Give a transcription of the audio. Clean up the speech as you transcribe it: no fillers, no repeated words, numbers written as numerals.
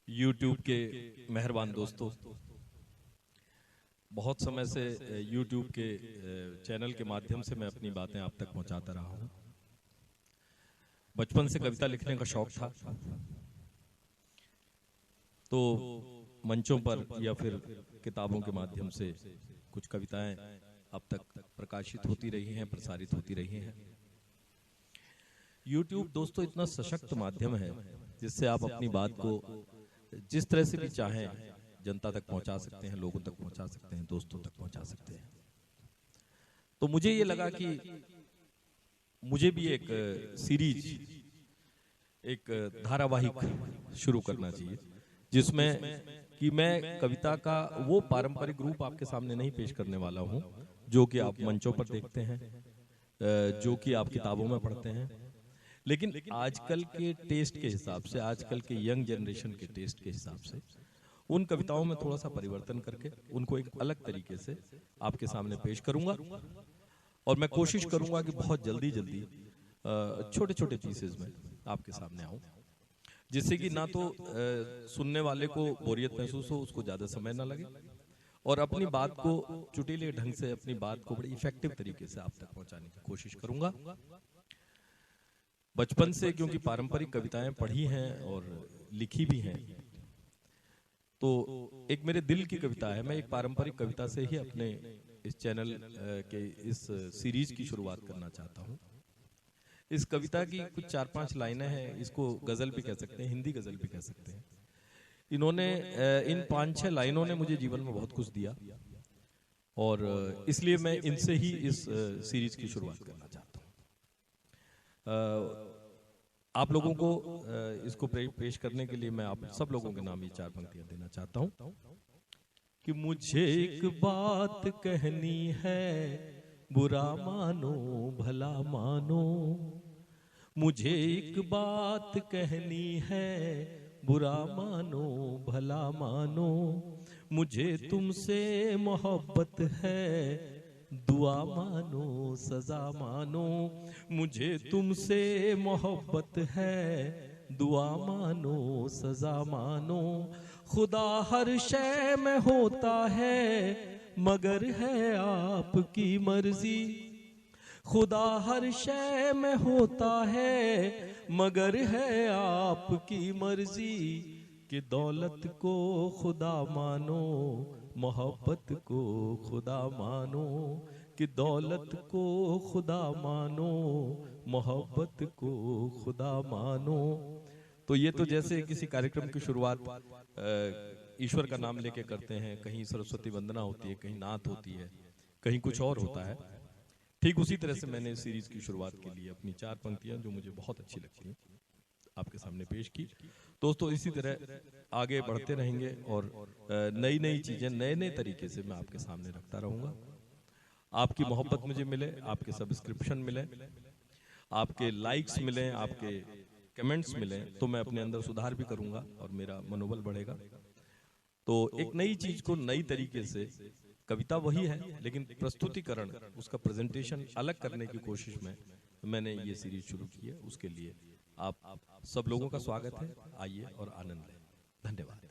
YouTube के मेहरबान दोस्तों, बहुत समय से YouTube के चैनल के माध्यम से मैं अपनी बातें आप तक पहुंचाता रहा हूं। बचपन से कविता लिखने का शौक था, तो मंचों पर या फिर किताबों के माध्यम से कुछ कविताएं अब तक प्रकाशित होती रही हैं, प्रसारित होती रही हैं। YouTube दोस्तों इतना सशक्त माध्यम है जिससे आप अपनी बात को जिस तरह से भी चाहें जनता तक पहुंचा सकते हैं, लोगों तक पहुंचा सकते हैं, दोस्तों तक पहुंचा सकते हैं। तो मुझे ये लगा कि मुझे भी एक सीरीज, एक धारावाहिक शुरू करना चाहिए जिसमें कि मैं कविता का वो पारंपरिक रूप आपके सामने नहीं पेश करने वाला हूं जो कि आप मंचों पर देखते हैं, जो कि आप किताबों में पढ़ते हैं, लेकिन आजकल के टेस्ट के हिसाब से, आजकल के यंग जनरेशन के टेस्ट के हिसाब से उन कविताओं में थोड़ा सा परिवर्तन करके उनको एक अलग तरीके से आपके सामने पेश करूंगा। और मैं कोशिश करूंगा कि बहुत जल्दी छोटे छोटे पीसेज में आपके सामने आऊं, जिससे कि ना तो सुनने वाले को बोरियत महसूस हो, उसको ज्यादा समय ना लगे, और अपनी बात को चुटीले ढंग से, अपनी बात को बड़ी इफेक्टिव तरीके से आप तक पहुंचाने की कोशिश करूंगा। बचपन से क्योंकि पारंपरिक कविताएं पढ़ी हैं और लिखी भी हैं, तो एक मेरे दिल की कविता है। मैं एक पारंपरिक कविता से ही अपने इस चैनल के इस सीरीज की शुरुआत करना चाहता हूं। इस कविता की कुछ 4-5 लाइनें हैं, इसको गजल भी कह सकते हैं, हिंदी गजल भी कह सकते हैं। इन्होंने इन 5-6 लाइनों ने मुझे जीवन में बहुत कुछ दिया, और इसलिए मैं इनसे ही इस सीरीज की शुरुआत करना चाहता हूं। आप लोगों को इसको पेश करने के लिए मैं आप सब लोगों के नाम ये 4 पंक्तियां देना चाहता हूं कि मुझे एक बात कहनी है, बुरा मानो भला मानो। मुझे एक बात कहनी है, बुरा मानो भला मानो। मुझे तुमसे मोहब्बत है, दुआ मानो सजा मानो। मुझे तुमसे मोहब्बत है, दुआ मानो सजा मानो। खुदा हर शय में होता है, मगर है आपकी मर्जी। खुदा हर शय में होता है, मगर है आपकी मर्जी। कि दौलत को खुदा मानो, मोहब्बत को खुदा मानो। कि दौलत को खुदा मानो, मोहब्बत को खुदा मानो। तो ये तो जैसे किसी कार्यक्रम की शुरुआत ईश्वर का नाम लेके करते हैं, कहीं सरस्वती वंदना होती है, कहीं नात होती है, कहीं कुछ और होता है, ठीक उसी तरह से मैंने इस सीरीज की शुरुआत के लिए अपनी 4 पंक्तियां जो मुझे बहुत अच्छी लगती हैं आपके सामने पेश की। दोस्तों इसी तरह आगे बढ़ते रहेंगे और नई नई चीजें नए नए तरीके से मैं आपके सामने रखता रहूंगा। आपकी मोहब्बत मुझे मिले, आपके सब्सक्रिप्शन मिले, आपके लाइक्स मिले, आपके कमेंट्स मिले, तो मैं अपने अंदर सुधार भी करूंगा और मेरा मनोबल बढ़ेगा। तो एक नई चीज को नई तरीके से, कविता वही है लेकिन प्रस्तुतिकरण, उसका प्रेजेंटेशन अलग करने की कोशिश में मैंने ये सीरीज शुरू की है। उसके लिए आप सब लोगों का स्वागत है, आइए और आनंद लें। धन्यवाद।